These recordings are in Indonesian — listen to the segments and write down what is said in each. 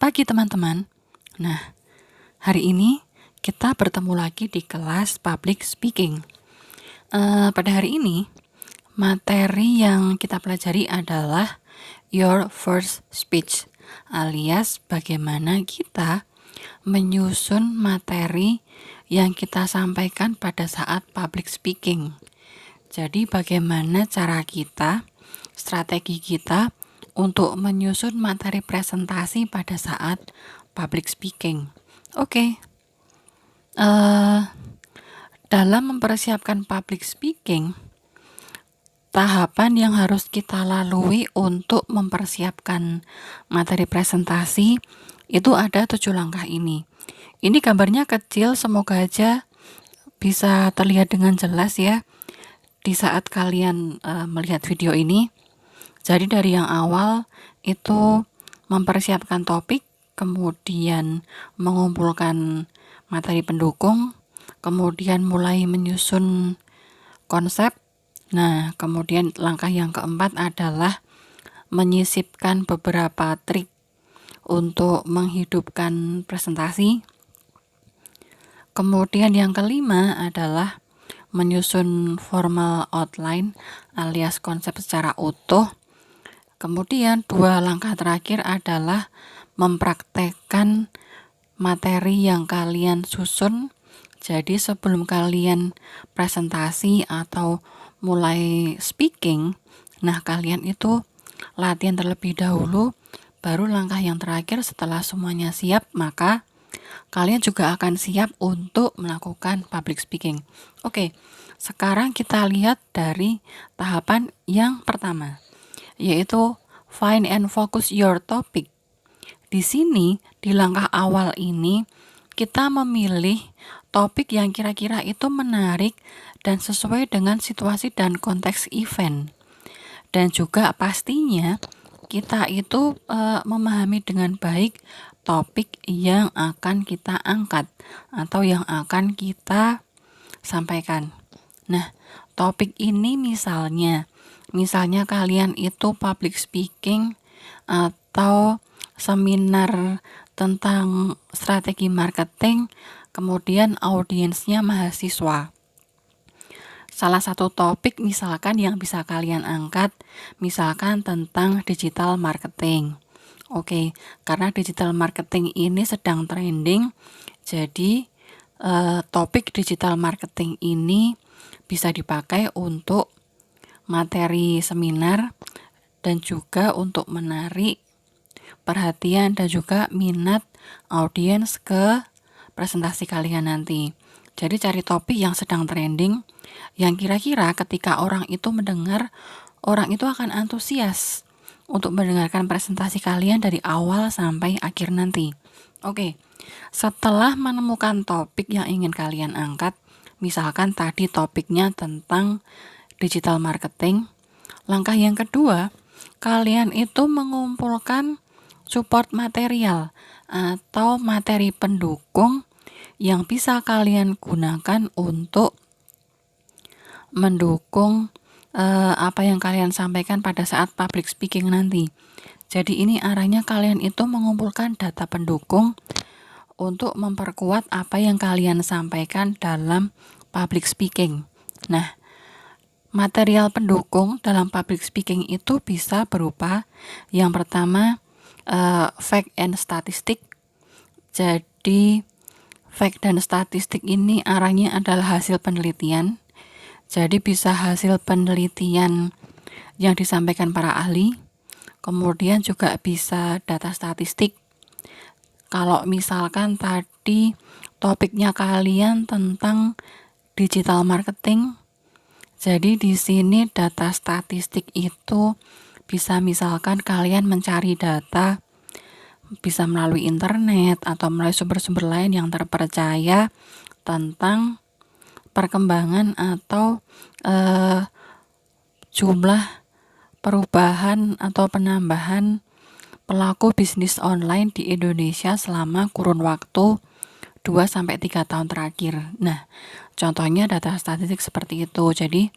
pagi teman-teman. Nah, hari ini kita bertemu lagi di kelas public speaking. Pada hari ini, materi yang kita pelajari adalah your first speech, alias bagaimana kita menyusun materi yang kita sampaikan pada saat public speaking. Jadi bagaimana cara kita, strategi kita untuk menyusun materi presentasi pada saat public speaking. Oke. Dalam mempersiapkan public speaking, tahapan yang harus kita lalui untuk mempersiapkan materi presentasi itu ada 7 langkah ini. Ini gambarnya kecil, semoga aja bisa terlihat dengan jelas ya di saat kalian melihat video ini. Jadi dari yang awal itu mempersiapkan topik, kemudian mengumpulkan materi pendukung, kemudian mulai menyusun konsep. Nah, kemudian langkah yang keempat adalah menyisipkan beberapa trik untuk menghidupkan presentasi. Kemudian yang kelima adalah menyusun formal outline alias konsep secara utuh. Kemudian 2 langkah terakhir adalah mempraktekkan materi yang kalian susun. Jadi sebelum kalian presentasi atau mulai speaking, nah kalian itu latihan terlebih dahulu, baru langkah yang terakhir setelah semuanya siap, maka kalian juga akan siap untuk melakukan public speaking. Oke, sekarang kita lihat dari tahapan yang pertama, yaitu find and focus your topic. Di sini, di langkah awal ini, kita memilih topik yang kira-kira itu menarik dan sesuai dengan situasi dan konteks event. Dan juga pastinya kita itu memahami dengan baik topik yang akan kita angkat atau yang akan kita sampaikan. Nah, topik ini misalnya kalian itu public speaking atau seminar tentang strategi marketing, kemudian audiensnya mahasiswa. Salah satu topik misalkan yang bisa kalian angkat, misalkan tentang digital marketing. Oke, karena digital marketing ini sedang trending, jadi topik digital marketing ini bisa dipakai untuk materi seminar dan juga untuk menarik perhatian dan juga minat audiens ke presentasi kalian nanti. Jadi cari topik yang sedang trending, yang kira-kira ketika orang itu mendengar, orang itu akan antusias untuk mendengarkan presentasi kalian dari awal sampai akhir nanti. Oke, setelah menemukan topik yang ingin kalian angkat, misalkan tadi topiknya tentang digital marketing, langkah yang kedua, kalian itu mengumpulkan support material atau materi pendukung yang bisa kalian gunakan untuk mendukung apa yang kalian sampaikan pada saat public speaking nanti. Jadi ini arahnya kalian itu mengumpulkan data pendukung untuk memperkuat apa yang kalian sampaikan dalam public speaking. Nah, material pendukung dalam public speaking itu bisa berupa yang pertama fact and statistik. Jadi fact dan statistik ini arahnya adalah hasil penelitian. Jadi bisa hasil penelitian yang disampaikan para ahli. Kemudian juga bisa data statistik. Kalau misalkan tadi topiknya kalian tentang digital marketing, jadi di sini data statistik itu bisa misalkan kalian mencari data bisa melalui internet atau melalui sumber-sumber lain yang terpercaya tentang perkembangan atau jumlah perubahan atau penambahan pelaku bisnis online di Indonesia selama kurun waktu 2-3 tahun terakhir. Nah, contohnya data statistik seperti itu. Jadi,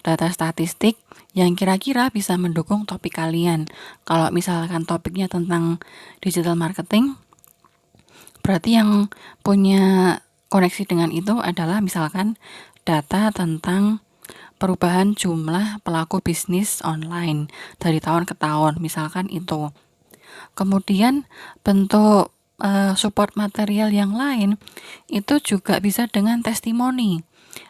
data statistik yang kira-kira bisa mendukung topik kalian. Kalau misalkan topiknya tentang digital marketing, berarti yang punya koneksi dengan itu adalah misalkan data tentang perubahan jumlah pelaku bisnis online dari tahun ke tahun, misalkan itu. Kemudian bentuk support material yang lain itu juga bisa dengan testimoni,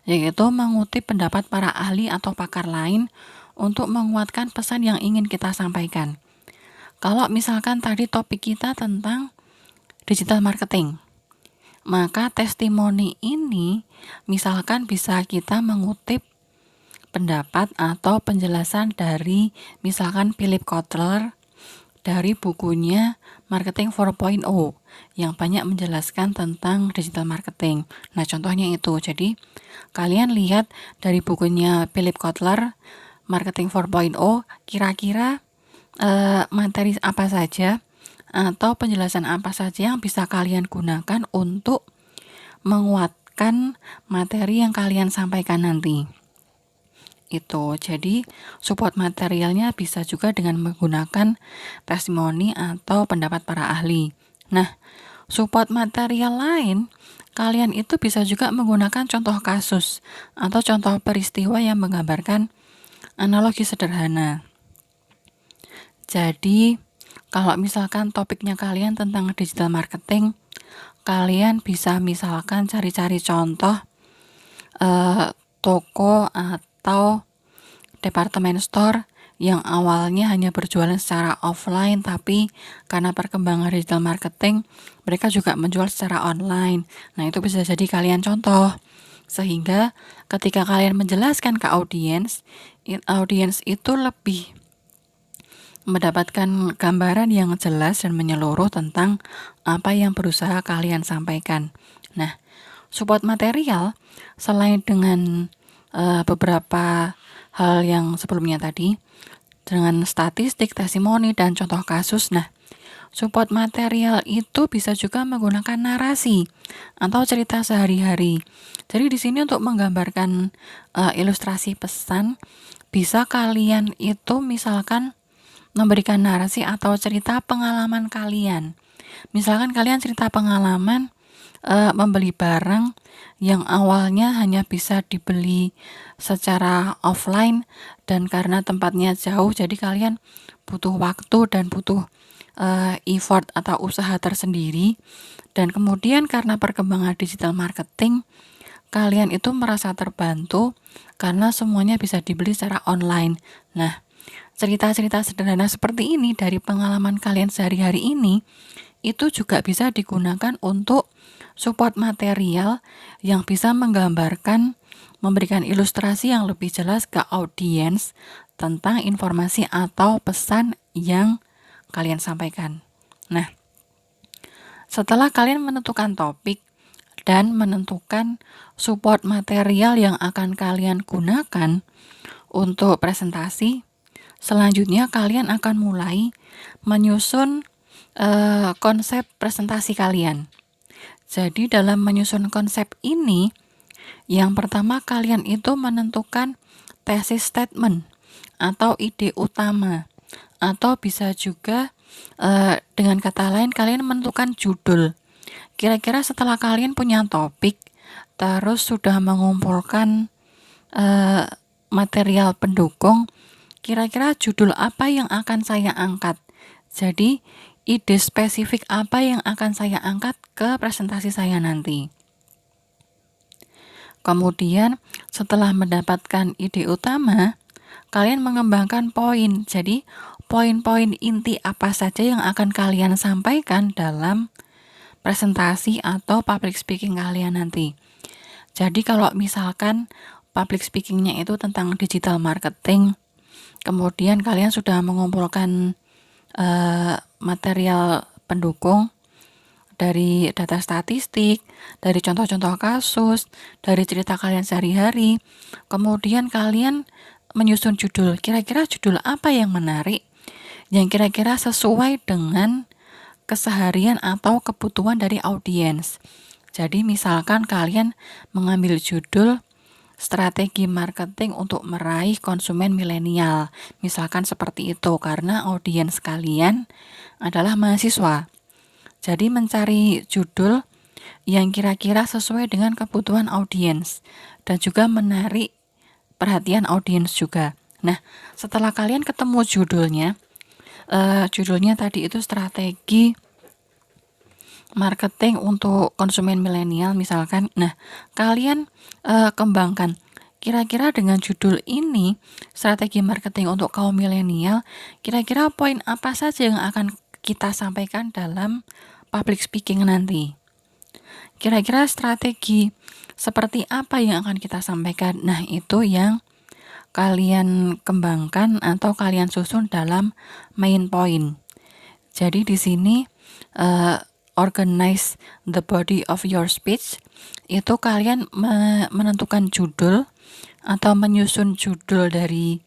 yaitu mengutip pendapat para ahli atau pakar lain untuk menguatkan pesan yang ingin kita sampaikan. Kalau misalkan tadi topik kita tentang digital marketing, maka testimoni ini misalkan bisa kita mengutip pendapat atau penjelasan dari misalkan Philip Kotler dari bukunya Marketing 4.0 yang banyak menjelaskan tentang digital marketing. Nah, contohnya itu. Jadi, kalian lihat dari bukunya Philip Kotler Marketing 4.0, kira-kira materi apa saja atau penjelasan apa saja yang bisa kalian gunakan untuk menguatkan materi yang kalian sampaikan nanti. Itu. Jadi, support materialnya bisa juga dengan menggunakan testimoni atau pendapat para ahli. Nah, support material lain, kalian itu bisa juga menggunakan contoh kasus atau contoh peristiwa yang menggambarkan analogi sederhana. Jadi, kalau misalkan topiknya kalian tentang digital marketing, kalian bisa misalkan cari-cari contoh toko atau departemen store yang awalnya hanya berjualan secara offline, tapi karena perkembangan digital marketing, mereka juga menjual secara online. Nah, itu bisa jadi kalian contoh. Sehingga ketika kalian menjelaskan ke audiens itu lebih mendapatkan gambaran yang jelas dan menyeluruh tentang apa yang berusaha kalian sampaikan. Nah, support material selain dengan beberapa hal yang sebelumnya tadi, dengan statistik, testimoni, dan contoh kasus. Nah, support material itu bisa juga menggunakan narasi atau cerita sehari-hari. Jadi di sini untuk menggambarkan ilustrasi pesan, bisa kalian itu misalkan memberikan narasi atau cerita pengalaman kalian. Misalkan kalian cerita pengalaman membeli barang yang awalnya hanya bisa dibeli secara offline, dan karena tempatnya jauh jadi kalian butuh waktu dan butuh effort atau usaha tersendiri, dan kemudian karena perkembangan digital marketing kalian itu merasa terbantu karena semuanya bisa dibeli secara online. Nah, cerita-cerita sederhana seperti ini dari pengalaman kalian sehari-hari ini itu juga bisa digunakan untuk support material yang bisa menggambarkan, memberikan ilustrasi yang lebih jelas ke audiens tentang informasi atau pesan yang kalian sampaikan. Nah, setelah kalian menentukan topik dan menentukan support material yang akan kalian gunakan untuk presentasi, selanjutnya kalian akan mulai menyusun konsep presentasi kalian. Jadi dalam menyusun konsep ini, yang pertama kalian itu menentukan thesis statement atau ide utama, atau bisa juga dengan kata lain kalian menentukan judul. Kira-kira setelah kalian punya topik, terus sudah mengumpulkan material pendukung, kira-kira judul apa yang akan saya angkat. Jadi ide spesifik apa yang akan saya angkat ke presentasi saya nanti. Kemudian setelah mendapatkan ide utama, kalian mengembangkan poin. Jadi poin-poin inti apa saja yang akan kalian sampaikan dalam presentasi atau public speaking kalian nanti. Jadi kalau misalkan public speakingnya itu tentang digital marketing, kemudian kalian sudah mengumpulkan material pendukung dari data statistik, dari contoh-contoh kasus, dari cerita kalian sehari-hari, kemudian kalian menyusun judul. Kira-kira judul apa yang menarik, yang kira-kira sesuai dengan keseharian atau kebutuhan dari audiens. Jadi misalkan kalian mengambil judul strategi marketing untuk meraih konsumen milenial. Misalkan seperti itu, karena audiens kalian adalah mahasiswa. Jadi mencari judul yang kira-kira sesuai dengan kebutuhan audiens dan juga menarik perhatian audiens juga. Nah, setelah kalian ketemu judulnya tadi itu strategi marketing untuk konsumen milenial misalkan. Nah, kalian kembangkan kira-kira dengan judul ini, strategi marketing untuk kaum milenial, kira-kira poin apa saja yang akan kita sampaikan dalam public speaking nanti. Kira-kira strategi seperti apa yang akan kita sampaikan. Nah, itu yang kalian kembangkan atau kalian susun dalam main point. Jadi di sini organize the body of your speech, itu kalian menentukan judul atau menyusun judul dari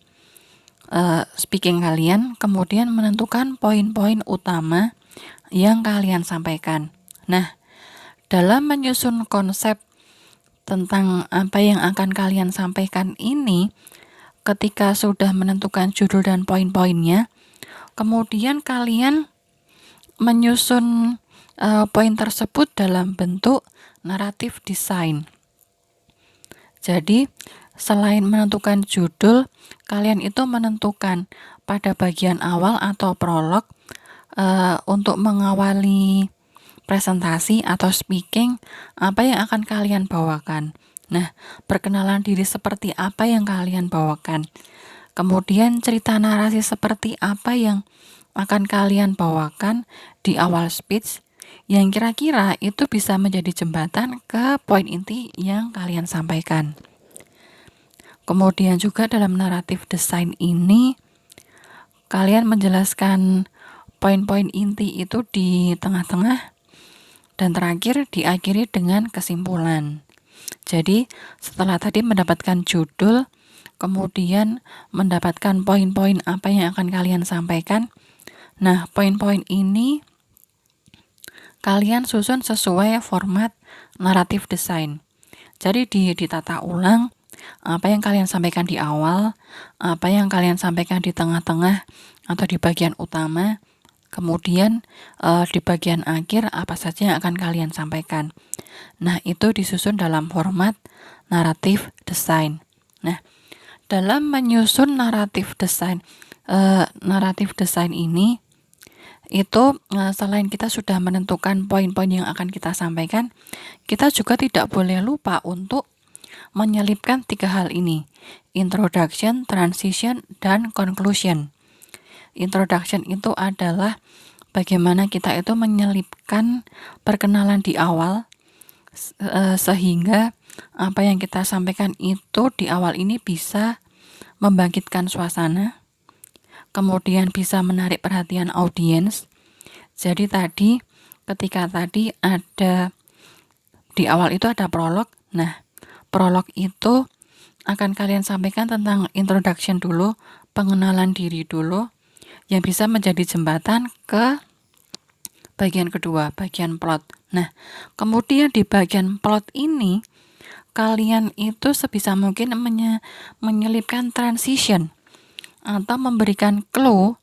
speaking kalian, kemudian menentukan poin-poin utama yang kalian sampaikan. Nah, dalam menyusun konsep tentang apa yang akan kalian sampaikan ini, ketika sudah menentukan judul dan poin-poinnya, kemudian kalian menyusun poin tersebut dalam bentuk naratif design. Jadi, selain menentukan judul, kalian itu menentukan pada bagian awal atau prolog untuk mengawali presentasi atau speaking, apa yang akan kalian bawakan. Nah, perkenalan diri seperti apa yang kalian bawakan. Kemudian cerita narasi seperti apa yang akan kalian bawakan di awal speech, yang kira-kira itu bisa menjadi jembatan ke poin inti yang kalian sampaikan. Kemudian juga dalam naratif design ini, kalian menjelaskan poin-poin inti itu di tengah-tengah, dan terakhir diakhiri dengan kesimpulan. Jadi setelah tadi mendapatkan judul, kemudian mendapatkan poin-poin apa yang akan kalian sampaikan. Nah, poin-poin ini kalian susun sesuai format naratif design. Jadi ditata ulang apa yang kalian sampaikan di awal, apa yang kalian sampaikan di tengah-tengah atau di bagian utama, kemudian di bagian akhir apa saja yang akan kalian sampaikan. Nah, itu disusun dalam format naratif design. Nah, dalam menyusun naratif design ini, itu selain kita sudah menentukan poin-poin yang akan kita sampaikan, kita juga tidak boleh lupa untuk menyelipkan 3 hal ini: introduction, transition, dan conclusion. Introduction itu adalah bagaimana kita itu menyelipkan perkenalan di awal, sehingga apa yang kita sampaikan itu di awal ini bisa membangkitkan suasana, kemudian bisa menarik perhatian audiens. Jadi ketika tadi ada di awal itu ada prolog. Nah, prolog itu akan kalian sampaikan tentang introduction dulu, pengenalan diri dulu, yang bisa menjadi jembatan ke bagian kedua, bagian plot. Nah, kemudian di bagian plot ini, kalian itu sebisa mungkin menyelipkan transition atau memberikan clue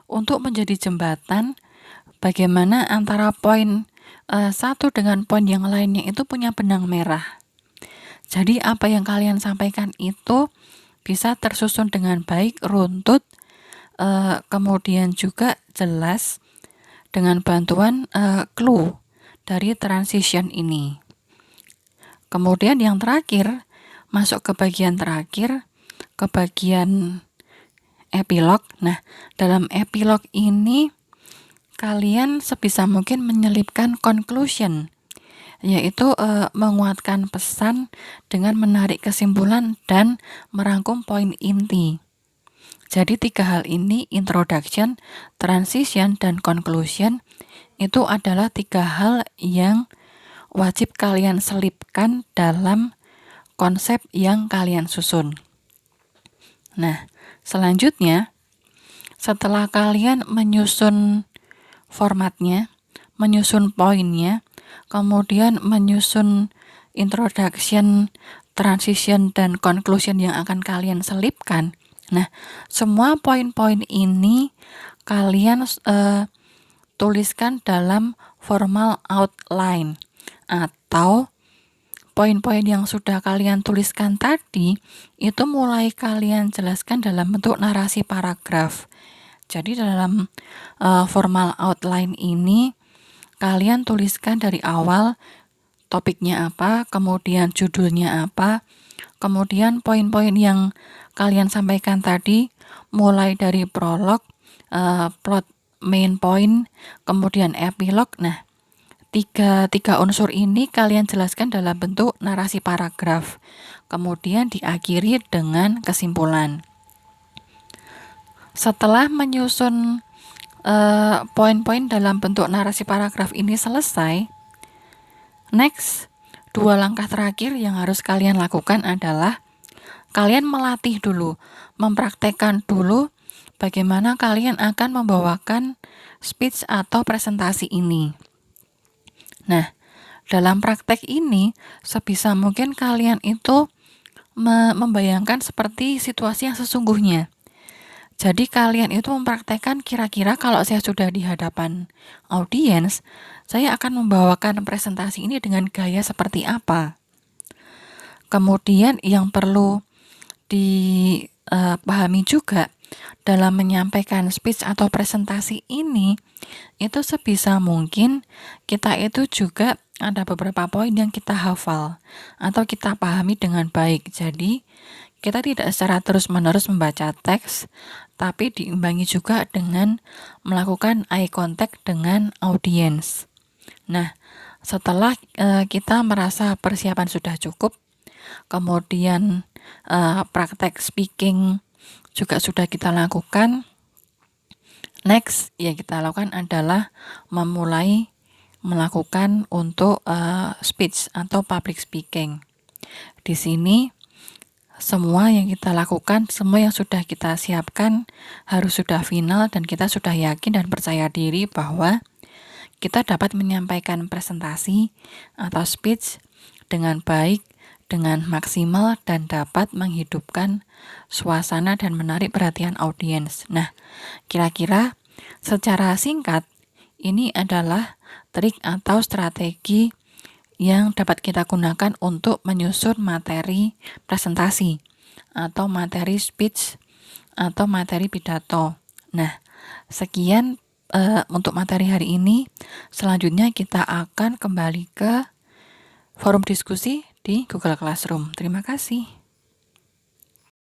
untuk menjadi jembatan bagaimana antara poin satu dengan poin yang lainnya itu punya benang merah. Jadi apa yang kalian sampaikan itu bisa tersusun dengan baik, runtut, kemudian juga jelas dengan bantuan clue dari transition ini. Kemudian yang terakhir, masuk ke bagian terakhir, ke bagian epilog. Nah, dalam epilog ini kalian sebisa mungkin menyelipkan conclusion, yaitu menguatkan pesan dengan menarik kesimpulan dan merangkum poin inti. Jadi 3 hal ini, introduction, transition, dan conclusion, itu adalah 3 hal yang wajib kalian selipkan dalam konsep yang kalian susun. Nah, selanjutnya setelah kalian menyusun formatnya, menyusun poinnya, kemudian menyusun introduction, transition dan conclusion yang akan kalian selipkan. Nah, semua poin-poin ini kalian tuliskan dalam formal outline, atau poin-poin yang sudah kalian tuliskan tadi itu mulai kalian jelaskan dalam bentuk narasi paragraf. Jadi dalam formal outline ini kalian tuliskan dari awal topiknya apa, kemudian judulnya apa, kemudian poin-poin yang kalian sampaikan tadi mulai dari prolog, plot, main point, kemudian epilog. Nah, tiga unsur ini kalian jelaskan dalam bentuk narasi paragraf, kemudian diakhiri dengan kesimpulan. Setelah menyusun poin-poin dalam bentuk narasi paragraf ini selesai, next, 2 langkah terakhir yang harus kalian lakukan adalah kalian melatih dulu, mempraktekkan dulu bagaimana kalian akan membawakan speech atau presentasi ini. Nah, dalam praktek ini sebisa mungkin kalian itu membayangkan seperti situasi yang sesungguhnya. Jadi kalian itu mempraktekkan kira-kira kalau saya sudah di hadapan audiens, saya akan membawakan presentasi ini dengan gaya seperti apa. Kemudian yang perlu dipahami juga dalam menyampaikan speech atau presentasi ini, itu sebisa mungkin kita itu juga ada beberapa poin yang kita hafal atau kita pahami dengan baik. Jadi kita tidak secara terus-menerus membaca teks, tapi diimbangi juga dengan melakukan eye contact dengan audiens. Nah, setelah kita merasa persiapan sudah cukup, kemudian praktek speaking juga sudah kita lakukan, next yang kita lakukan adalah memulai melakukan untuk speech atau public speaking. Di sini semua yang kita lakukan, semua yang sudah kita siapkan harus sudah final dan kita sudah yakin dan percaya diri bahwa kita dapat menyampaikan presentasi atau speech dengan baik, dengan maksimal, dan dapat menghidupkan suasana dan menarik perhatian audiens. Nah, kira-kira secara singkat ini adalah trik atau strategi yang dapat kita gunakan untuk menyusun materi presentasi atau materi speech atau materi pidato. Nah, sekian untuk materi hari ini. Selanjutnya kita akan kembali ke forum diskusi di Google Classroom. Terima kasih.